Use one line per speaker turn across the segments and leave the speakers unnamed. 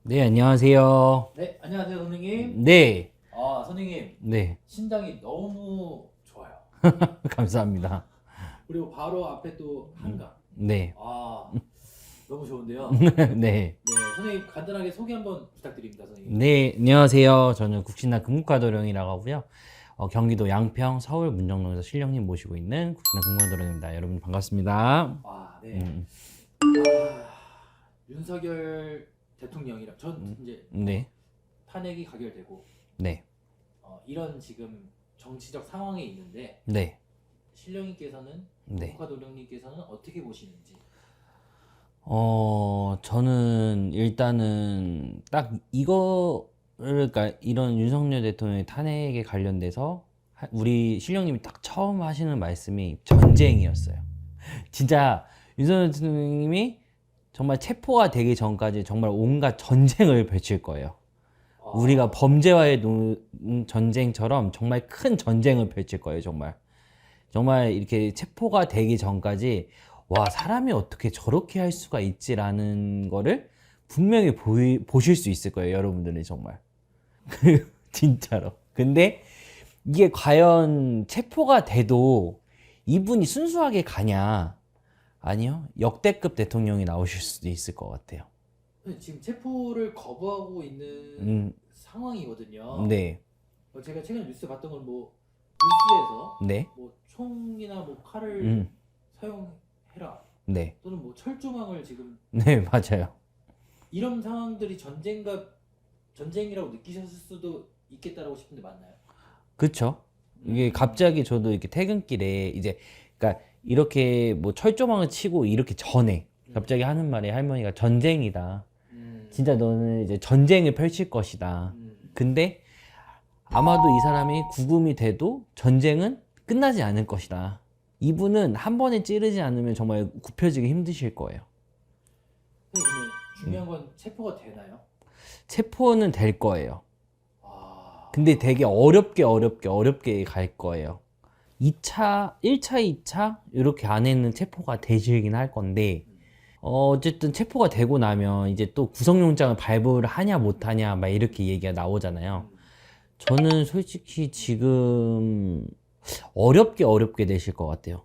네, 안녕하세요.
네, 안녕하세요, 선생님.
네,
선생님,
네,
신장이 너무 좋아요.
감사합니다.
그리고 바로 앞에 또 한강.
네,
너무 좋은데요.
네,
네, 선생님 간단하게 소개 한번 부탁드립니다, 선생님.
네, 안녕하세요. 저는 국신나 금국화도령이라고 하고요. 경기도 양평, 서울 문정동에서 신령님 모시고 있는 국신나 금국화도령입니다. 여러분 반갑습니다.
네.
음,
윤석열 대통령이랑 전 이제
네,
탄핵이 가결되고
네,
이런 지금 정치적 상황에 있는데
네,
신령님께서는
네.
국화도령님께서는 어떻게 보시는지.
저는 일단은 딱 그러니까 이런 윤석열 대통령의 탄핵에 관련돼서 우리 신령님이 딱 처음 하시는 말씀이 전쟁이었어요. 진짜 윤석열 대통령님이 정말 체포가 되기 전까지 정말 온갖 전쟁을 펼칠 거예요. 우리가 범죄와의 전쟁처럼 정말 큰 전쟁을 펼칠 거예요, 정말. 정말 이렇게 체포가 되기 전까지 와, 사람이 어떻게 저렇게 할 수가 있지라는 거를 분명히 보실 수 있을 거예요, 여러분들은 정말. 진짜로. 근데 이게 과연 체포가 돼도 이분이 순수하게 가냐? 아니요. 역대급 대통령이 나오실 수도 있을 것 같아요.
지금 체포를 거부하고 있는
음,
상황이거든요.
네.
제가 최근에 뉴스 봤던 건 뭐 뉴스에서
네.
뭐 총이나 뭐 칼을
음,
사용해라
네.
또는 뭐 철조망을 지금
네, 맞아요.
이런 상황들이 전쟁이라고 느끼셨을 수도 있겠다라고 싶은데 맞나요?
그쵸? 이게 갑자기 저도 이렇게 퇴근길에 이제, 그러니까 이렇게 뭐 철조망을 치고 이렇게 전에 갑자기 하는 말이 할머니가 전쟁이다.
음,
진짜 너는 이제 전쟁을 펼칠 것이다.
음,
근데 아마도 이 사람이 구금이 돼도 전쟁은 끝나지 않을 것이다. 이분은 한 번에 찌르지 않으면 정말 굽혀지기 힘드실 거예요.
그러면 중요한 건 체포가 되나요?
체포는 될 거예요.
아,
근데 되게 어렵게 갈 거예요. 2차, 1차, 2차 이렇게 안에는 체포가 되시긴 할 건데 어쨌든 체포가 되고 나면 이제 또 구속영장을 발부를 하냐 못하냐 막 이렇게 얘기가 나오잖아요. 저는 솔직히 지금 어렵게 되실 것 같아요.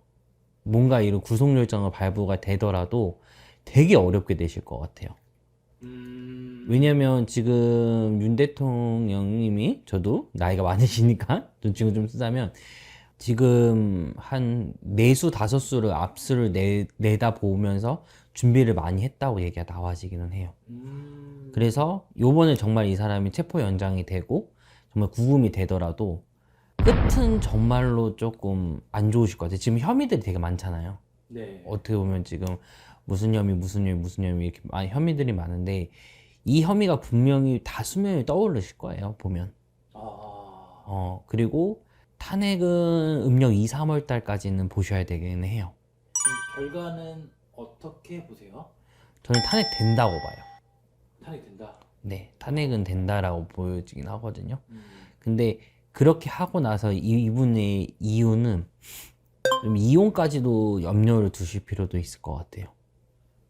뭔가 이런 구속영장을 발부가 되더라도 되게 어렵게 되실 것 같아요. 왜냐면 지금 윤 대통령님이, 저도 나이가 많으시니까 좀 지금 좀 쓰자면, 지금 한 네수 다섯수를 압수를 내다 보면서 준비를 많이 했다고 얘기가 나와지기는 해요. 그래서 요번에 정말 이 사람이 체포 연장이 되고 정말 구금이 되더라도 끝은 정말로 조금 안 좋으실 것 같아요. 지금 혐의들이 되게 많잖아요.
네.
어떻게 보면 지금 무슨 혐의 이렇게 많이 혐의들이 많은데 이 혐의가 분명히 다 수명이 떠오르실 거예요, 보면. 그리고 탄핵은 음력 2, 3월 달까지는 보셔야 되긴 해요.
결과는 어떻게 보세요?
저는 탄핵 된다고 봐요.
탄핵된다.
네, 탄핵은 된다라고 보여지긴 하거든요.
음,
근데 그렇게 하고 나서 이분의 이유는 좀 이혼까지도 염려를 두실 필요도 있을 것 같아요.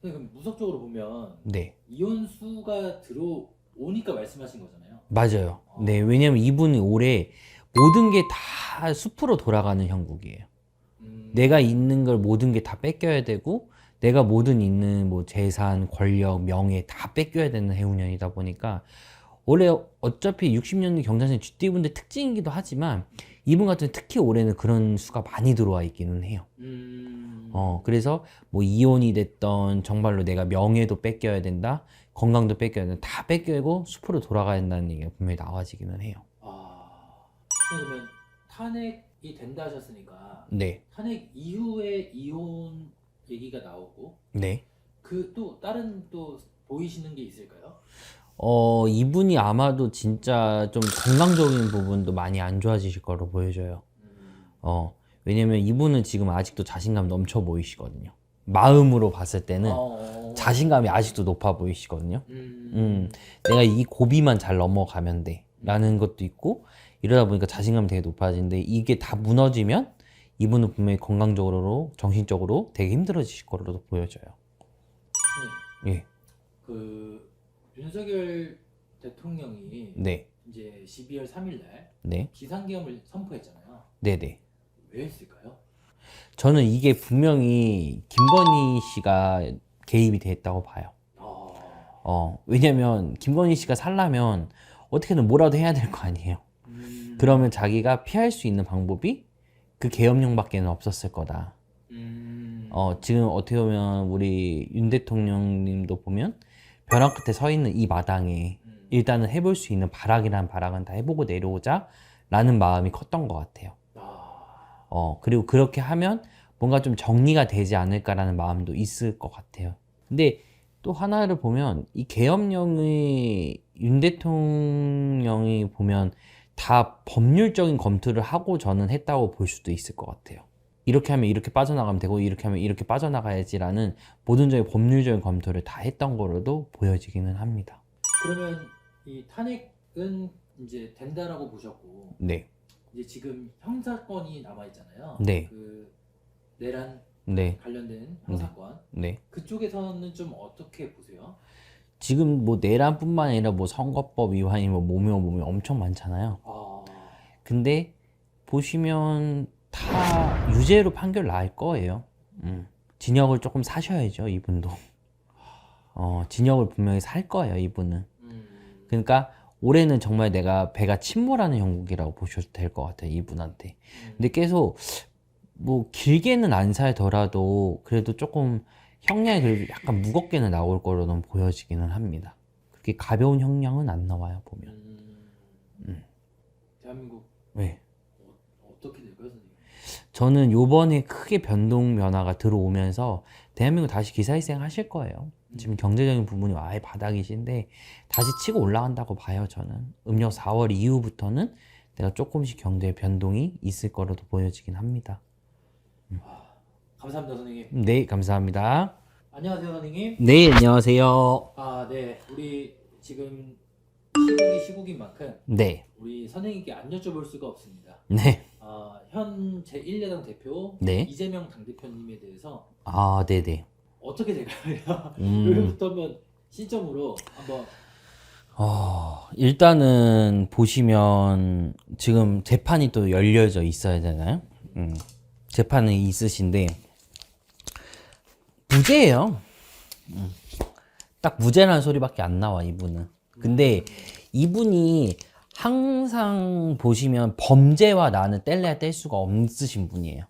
그럼 무속적으로 보면
네,
이혼수가 들어오니까 말씀하신 거잖아요.
맞아요. 네, 왜냐면 이분이 올해 모든 게 다 숲으로 돌아가는 형국이에요. 내가 있는 걸 모든 게 다 뺏겨야 되고, 내가 모든 있는 뭐 재산, 권력, 명예 다 뺏겨야 되는 해운년이다 보니까, 올해 어차피 60년대 경자생 쥐띠분들 특징이기도 하지만, 이분 같은 특히 올해는 그런 수가 많이 들어와 있기는 해요. 그래서 뭐 이혼이 됐던 정말로 내가 명예도 뺏겨야 된다, 건강도 뺏겨야 된다, 다 뺏겨고 숲으로 돌아가야 된다는 얘기가 분명히 나와지기는 해요.
그러면 탄핵이 된다 하셨으니까
네,
탄핵 이후에 이혼 얘기가 나오고
네.
그 또 다른 또 보이시는 게 있을까요?
이분이 아마도 진짜 좀 건강적인 부분도 많이 안 좋아지실 거로 보여져요. 왜냐면 이분은 지금 아직도 자신감 넘쳐 보이시거든요. 마음으로 봤을 때는 자신감이 아직도 높아 보이시거든요. 내가 이 고비만 잘 넘어가면 돼. 라는 것도 있고, 이러다 보니까 자신감이 되게 높아지는데, 이게 다 무너지면 이분은 분명히 건강적으로, 정신적으로 되게 힘들어지실 거로도 보여져요.
네.
예.
그 윤석열 대통령이
네,
이제 12월 3일 날
네,
비상계엄을 선포했잖아요.
네네.
왜 했을까요?
저는 이게 분명히 김건희 씨가 개입이 됐다고 봐요. 왜냐면 김건희 씨가 살려면 어떻게든 뭐라도 해야 될 거 아니에요. 그러면 자기가 피할 수 있는 방법이 그 계엄령밖에는 없었을 거다. 지금 어떻게 보면 우리 윤 대통령님도 보면 벼랑 끝에 서 있는 이 마당에 일단은 해볼 수 있는 발악이란 발악은 다 해보고 내려오자 라는 마음이 컸던 것 같아요. 그리고 그렇게 하면 뭔가 좀 정리가 되지 않을까라는 마음도 있을 것 같아요. 근데 또 하나를 보면 이 계엄령의 윤 대통령이 보면 다 법률적인 검토를 하고 저는 했다고 볼 수도 있을 것 같아요. 이렇게 하면 이렇게 빠져나가면 되고 이렇게 하면 이렇게 빠져나가야지라는 모든적인 법률적인 검토를 다 했던 거로도 보여지기는 합니다.
그러면 이 탄핵은 이제 된다라고 보셨고
네,
이제 지금 형사건이 남아 있잖아요.
네.
그 내란
네,
관련된 형사건
네.
그쪽에서는 좀 어떻게 보세요?
지금 뭐 내란뿐만 아니라 뭐 선거법 위반이 뭐 뭐며 엄청 많잖아요. 근데 보시면 다 유죄로 판결 날 거예요. 진역을 조금 사셔야죠, 이분도. 진역을 분명히 살 거예요, 이분은. 그러니까 올해는 정말 내가 배가 침몰하는 형국이라고 보셔도 될 것 같아요, 이분한테. 근데 계속 뭐 길게는 안 살더라도 그래도 조금 형량이 그래도 약간 무겁게는 나올 거로는 보여지기는 합니다. 그렇게 가벼운 형량은 안 나와요, 보면.
대한민국
네.
어떻게 될까요, 선생님?
저는 요번에 크게 변동 변화가 들어오면서 대한민국 다시 기사일생 하실 거예요. 지금 경제적인 부분이 아예 바닥이신데 다시 치고 올라간다고 봐요, 저는. 음력 4월 이후부터는 내가 조금씩 경제 변동이 있을 거로도 보여지긴 합니다.
감사합니다, 선생님.
네, 감사합니다.
안녕하세요, 선생님.
네, 안녕하세요.
네. 우리 지금 시국인 만큼
네,
우리 선생님께 안 여쭤볼 수가 없습니다.
네,
현 제1야당 대표
네.
이재명 당대표님에 대해서
네네.
어떻게 될까요?
음.
여기부터 한번 시점으로 한번
일단은 보시면 지금 재판이 또 열려져 있어야 되나요? 재판이 있으신데 무죄예요. 딱 무죄라는 소리밖에 안 나와, 이분은. 근데 이분이 항상 보시면 범죄와 나는 뗄래야 뗄 수가 없으신 분이에요.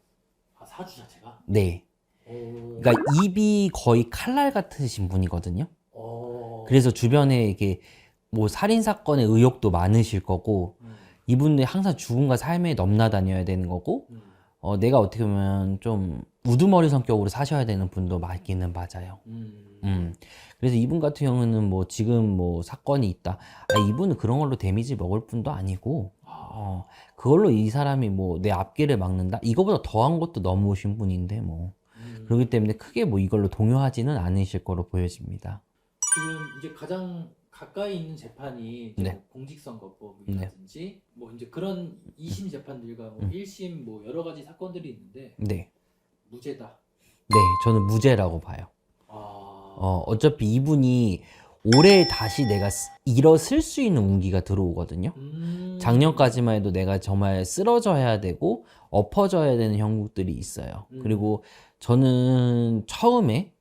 사주 자체가
네. 그러니까 입이 거의 칼날 같으신 분이거든요. 그래서 주변에 이게 뭐 살인 사건의 의혹도 많으실 거고, 이분들이 항상 죽음과 삶에 넘나다녀야 되는 거고, 내가 어떻게 보면 좀 우두머리 성격으로 사셔야 되는 분도 맞기는 맞아요. 그래서 이분 같은 경우는 뭐 지금 뭐 사건이 있다. 이분은 그런 걸로 데미지 먹을 분도 아니고, 그걸로 이 사람이 뭐 내 앞길을 막는다? 이거보다 더한 것도 넘어오신 분인데 뭐. 그렇기 때문에 크게 뭐 이걸로 동요하지는 않으실 거로 보여집니다.
지금 이제 가장 가까이 있는 재판이 이제
네.
뭐 공직선거법이라든지 뭐 이제 그런 2심 재판들과 뭐 1심 뭐 여러 가지 사건들이 있는데
네.
무죄다.
네, 저는 무죄라고 봐요. 어차피 이분이 올해 다시 내가 일어설 수 있는 운기가 들어오거든요. 작년까지만 해도 내가 정말 쓰러져야 되고 엎어져야 되는 형국들이 있어요. 그리고 저는 처음에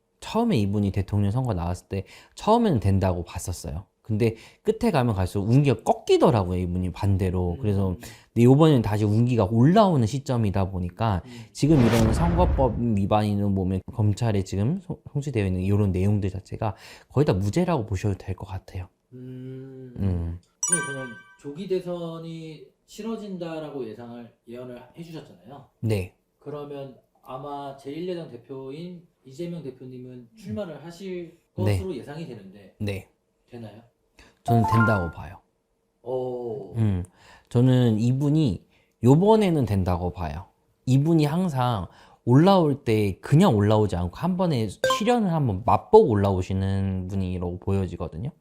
이분이 대통령 선거 나왔을 때 처음에는 된다고 봤었어요. 근데 끝에 가면 갈수록 운기가 꺾이더라고요, 이분이 반대로. 그래서 근데 이번에는 다시 운기가 올라오는 시점이다 보니까 지금 이런 선거법 위반이는 보면 검찰에 지금 송치되어 있는 이런 내용들 자체가 거의 다 무죄라고 보셔도 될 것 같아요.
네, 그러면 조기 대선이 치러진다라고 예언을 해주셨잖아요.
네.
그러면 아마 제1야당 대표인 이재명 대표님은 출마를 하실
네.
것으로 예상이 되는데
네.
되나요?
저는 된다고 봐요. 저는 이분이 요번에는 된다고 봐요. 이분이 항상 올라올 때 그냥 올라오지 않고 한 번에 실현을 한번 맛보고 올라오시는 분이라고 보여지거든요.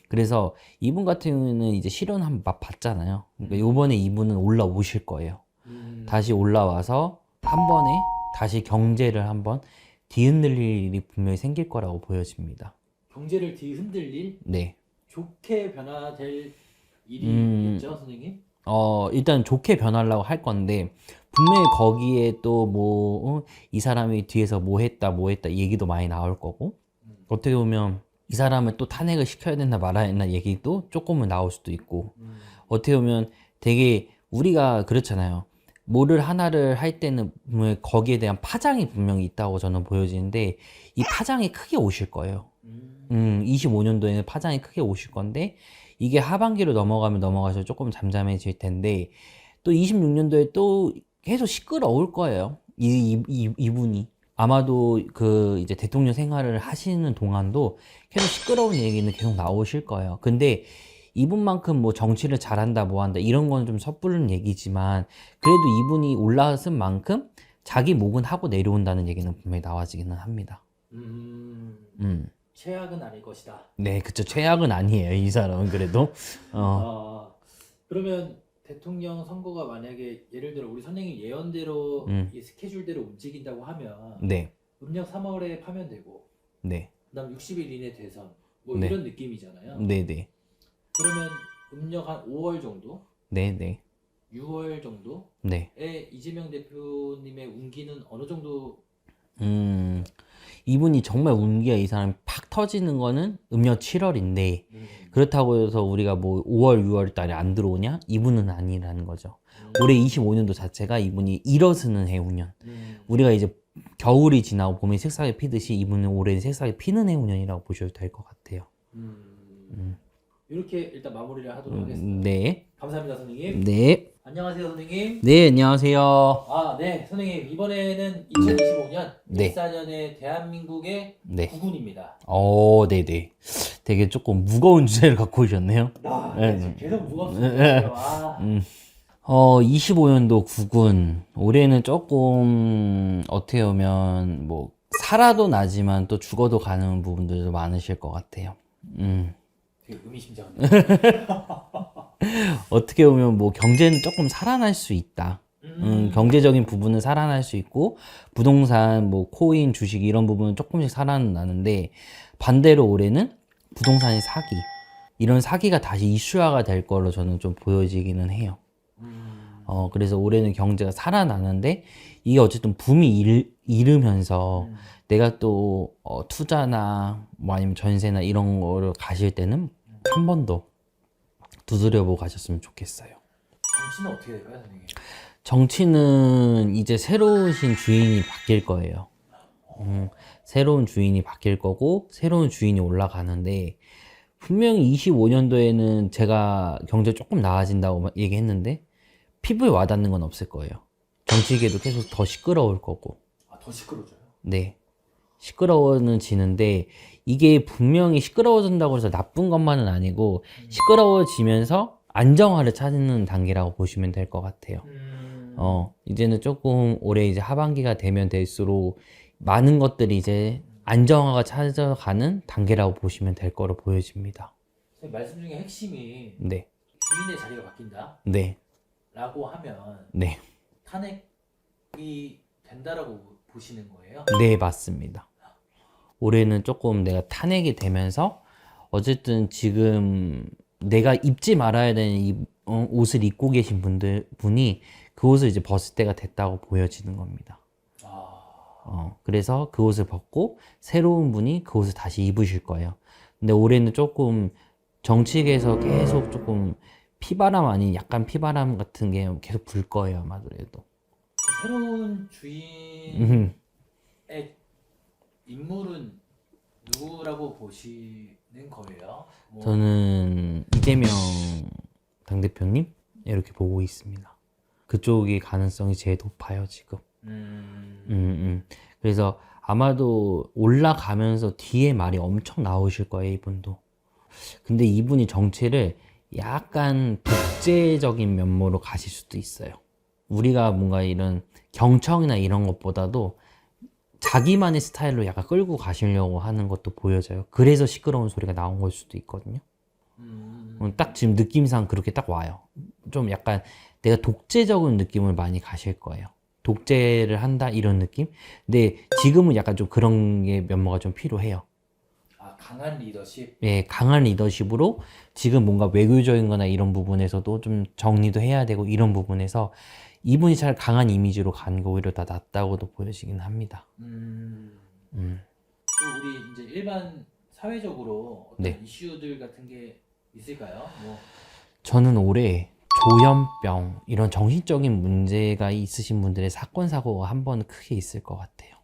그래서 이분 같은 경우는 이제 실현 한번 맛봤잖아요. 그러니까 요번에 이분은 올라오실 거예요. 다시 올라와서 한 번에 다시 경제를 한번 뒤흔들 일이 분명히 생길 거라고 보여집니다.
경제를 뒤흔들 일?
네.
좋게 변화될 일이 있죠, 선생님?
일단 좋게 변하려고 할 건데, 분명히 거기에 또 뭐, 이 사람이 뒤에서 뭐 했다 얘기도 많이 나올 거고, 어떻게 보면 이 사람을 또 탄핵을 시켜야 된다 말아야 된다 얘기도 조금은 나올 수도 있고, 어떻게 보면 되게 우리가 그렇잖아요. 뭐를 하나를 할 때는 분명히 거기에 대한 파장이 분명히 있다고 저는 보여지는데, 이 파장이 크게 오실 거예요. 25년도에는 파장이 크게 오실 건데, 이게 하반기로 넘어가면 넘어가서 조금 잠잠해질 텐데, 또 26년도에 또 계속 시끄러울 거예요. 이분이. 아마도 그 이제 대통령 생활을 하시는 동안도 계속 시끄러운 얘기는 계속 나오실 거예요. 근데 이분만큼 뭐 정치를 잘한다, 뭐 한다, 이런 건 좀 섣부른 얘기지만, 그래도 이분이 올라선 만큼 자기 목은 하고 내려온다는 얘기는 분명히 나와지기는 합니다.
최악은 아닐 것이다.
네, 그쵸. 최악은 아니에요, 이 사람은 그래도.
그러면 대통령 선거가 만약에 예를 들어 우리 선생님 예언대로 이 스케줄대로 움직인다고 하면
네,
음력 3월에 파면되고
네,
그다음 60일 이내 대선 뭐
네.
이런 느낌이잖아요.
네, 네,
그러면 음력 한 5월 정도,
네, 네,
6월 정도에
네.
이재명 대표님의 운기는 어느 정도?
이분이 정말 운기가 이 사람이 팍 터지는 거는 음력 7월인데, 그렇다고 해서 우리가 뭐 5월, 6월 달에 안 들어오냐? 이분은 아니라는 거죠. 올해 25년도 자체가 이분이 일어서는 해운년. 우리가 이제 겨울이 지나고 봄이 색싹이 피듯이 이분은 올해 색싹이 피는 해운년이라고 보셔도 될 것 같아요.
이렇게 일단 마무리를 하도록 하겠습니다.
네.
감사합니다, 선생님.
네.
안녕하세요, 선생님.
네, 안녕하세요.
네, 선생님. 이번에는 2025년,
네.
14년의 대한민국의
네.
국운입니다.
네네. 되게 조금 무거운 주제를 갖고 오셨네요.
네, 지금 계속 무겁습니다.
25년도 국운. 올해는 조금, 어떻게 보면, 뭐, 살아도 나지만 또 죽어도 가는 부분들도 많으실 것 같아요.
되게 의미심장한데.
어떻게 보면 뭐, 경제는 조금 살아날 수 있다. 경제적인 부분은 살아날 수 있고, 부동산, 뭐, 코인, 주식 이런 부분은 조금씩 살아나는데, 반대로 올해는 부동산의 사기. 이런 사기가 다시 이슈화가 될 걸로 저는 좀 보여지기는 해요. 그래서 올해는 경제가 살아나는데, 이게 어쨌든 붐이 이르면서 내가 또 투자나 뭐 아니면 전세나 이런 거를 가실 때는 한 번 더 두드려보고 가셨으면 좋겠어요.
정치는 어떻게 될까요, 선생님?
정치는 이제 새로운 주인이 바뀔 거예요. 새로운 주인이 바뀔 거고, 새로운 주인이 올라가는데, 분명히 25년도에는 제가 경제 조금 나아진다고 얘기했는데, 피부에 와닿는 건 없을 거예요. 정치계도 계속 더 시끄러울 거고.
더 시끄러워져요?
네. 시끄러워는 지는데, 이게 분명히 시끄러워진다고 해서 나쁜 것만은 아니고, 시끄러워지면서 안정화를 찾는 단계라고 보시면 될 것 같아요. 이제는 조금 올해 이제 하반기가 되면 될수록 많은 것들이 이제 안정화가 찾아가는 단계라고 보시면 될 거로 보여집니다.
선생님 말씀 중에 핵심이
네.
주인의 자리가 바뀐다
네.
라고 하면
네.
탄핵이 된다라고 보시는 거예요?
네, 맞습니다. 올해는 조금 내가 탄핵이 되면서 어쨌든 지금 내가 입지 말아야 되는 이 옷을 입고 계신 분이 그 옷을 이제 벗을 때가 됐다고 보여지는 겁니다. 그래서 그 옷을 벗고 새로운 분이 그 옷을 다시 입으실 거예요. 근데 올해는 조금 정치계에서 계속 조금 피바람 아닌 약간 피바람 같은 게 계속 불 거예요, 아마도.
새로운 주인의 인물은 누구라고 보시는 거예요?
저는 이재명 당대표님 이렇게 보고 있습니다. 그쪽이 가능성이 제일 높아요, 지금. 그래서 아마도 올라가면서 뒤에 말이 엄청 나오실 거예요, 이분도. 근데 이분이 정치를 약간 독재적인 면모로 가실 수도 있어요. 우리가 뭔가 이런 경청이나 이런 것보다도 자기만의 스타일로 약간 끌고 가시려고 하는 것도 보여져요. 그래서 시끄러운 소리가 나온 걸 수도 있거든요. 딱 지금 느낌상 그렇게 딱 와요. 좀 약간 내가 독재적인 느낌을 많이 가실 거예요. 독재를 한다 이런 느낌? 근데 지금은 약간 좀 그런 게 면모가 좀 필요해요.
강한 리더십.
예, 강한 리더십으로 지금 뭔가 외교적인 거나 이런 부분에서도 좀 정리도 해야 되고 이런 부분에서 이분이 잘 강한 이미지로 간 게 오히려 더 낫다고도 보여지긴 합니다.
음.
음.
또 우리 이제 일반 사회적으로 어떤
네.
이슈들 같은 게 있을까요? 뭐
저는 올해 조현병 이런 정신적인 문제가 있으신 분들의 사건 사고가 한 번은 크게 있을 것 같아요.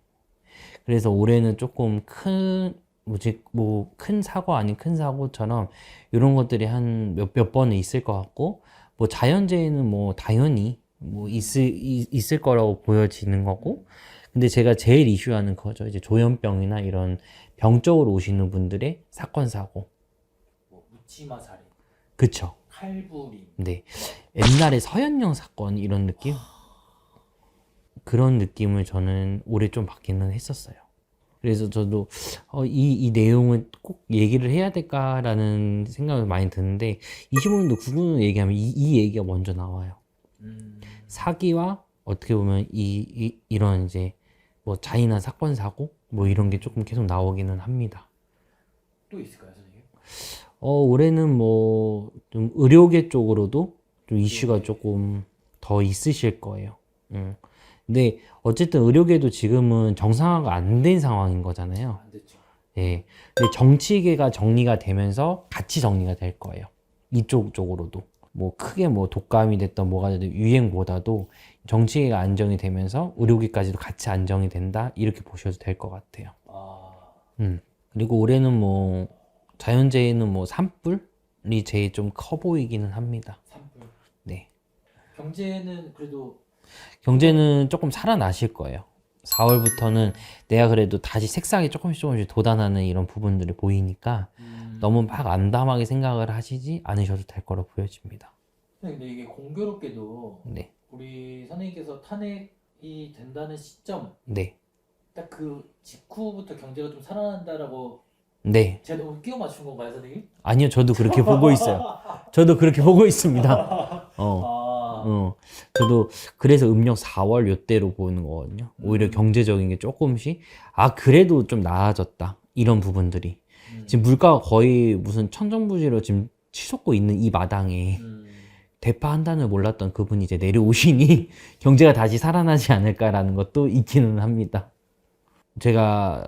그래서 올해는 조금 큰 뭐지 뭐 큰 사고 아닌 큰 사고처럼 이런 것들이 한 몇 번은 있을 것 같고 뭐 자연재해는 뭐 당연히 뭐 있을 거라고 보여지는 거고 근데 제가 제일 이슈하는 거죠. 이제 조현병이나 이런 병적으로 오시는 분들의 사건 사고.
뭐 묻지마 살인,
그쵸.
칼부림.
네. 옛날에 서현영 사건 이런 느낌? 그런 느낌을 저는 올해 좀 받기는 했었어요. 그래서 저도 이 내용을 꼭 얘기를 해야 될까라는 생각이 많이 드는데 25년도 구분 얘기하면 이 얘기가 먼저 나와요. 사기와 어떻게 보면 이런 이제 뭐 잔인한 사건 사고 뭐 이런 게 조금 계속 나오기는 합니다.
또 있을까요, 선생님?
올해는 뭐 좀 의료계 쪽으로도 좀 이슈가
네.
조금 더 있으실 거예요. 근데 어쨌든 의료계도 지금은 정상화가 안 된 상황인 거잖아요.
안 됐죠.
예. 근데 정치계가 정리가 되면서 같이 정리가 될 거예요. 이쪽 쪽으로도. 뭐 크게 뭐 독감이 됐던 뭐가 됐든 유행보다도 정치계가 안정이 되면서 의료계까지도 같이 안정이 된다. 이렇게 보셔도 될 것 같아요.
아,
그리고 올해는 뭐 자연재해는 뭐 산불이 제일 좀 커 보이기는 합니다.
산불.
네.
경제는 그래도
경제는 조금 살아나실 거예요. 4월부터는 내가 그래도 다시 색상이 조금씩 돋아나는 이런 부분들이 보이니까 너무 막 암담하게 생각을 하시지 않으셔도 될 거로 보여집니다.
근데 이게 공교롭게도
네.
우리 선생님께서 탄핵이 된다는 시점
네.
딱 그 직후부터 경제가 좀 살아난다라고
네.
제가 너무 끼워 맞춘 건가요, 선생님?
아니요, 저도 그렇게 보고 있어요. 저도 그렇게 보고 있습니다. 저도 그래서 음력 4월 요때로 보는 거거든요. 오히려 경제적인 게 조금씩 그래도 좀 나아졌다. 이런 부분들이. 지금 물가가 거의 무슨 천정부지로 지금 치솟고 있는 이 마당에 대파한다는 몰랐던 그분이 이제 내려오시니 경제가 다시 살아나지 않을까라는 것도 있기는 합니다. 제가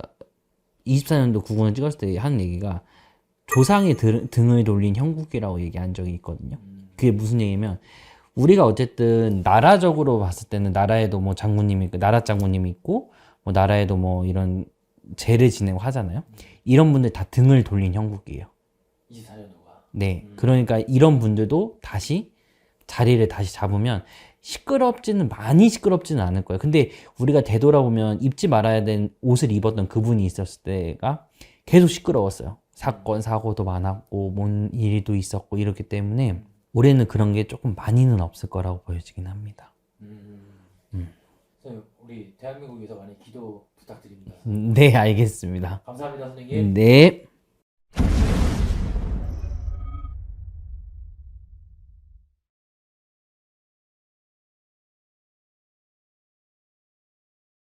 24년도 구군을 찍었을 때 하는 얘기가 조상의 등을 돌린 형국이라고 얘기한 적이 있거든요. 그게 무슨 얘기냐면 우리가 어쨌든 나라적으로 봤을 때는 나라에도 뭐 장군님이 있고 나라 장군님이 있고 뭐 나라에도 뭐 이런 제를 지내고 하잖아요. 이런 분들 다 등을 돌린 형국이에요.
24년도가.
네. 그러니까 이런 분들도 다시 자리를 다시 잡으면 많이 시끄럽지는 않을 거예요. 근데 우리가 되돌아보면 입지 말아야 되는 옷을 입었던 그분이 있었을 때가 계속 시끄러웠어요. 사건, 사고도 많았고, 뭔 일도 있었고, 이렇기 때문에 올해는 그런 게 조금 많이는 없을 거라고 보여지긴 합니다.
선생님, 우리 대한민국 위해서 많이 기도 부탁드립니다.
네, 알겠습니다.
감사합니다, 선생님.
네.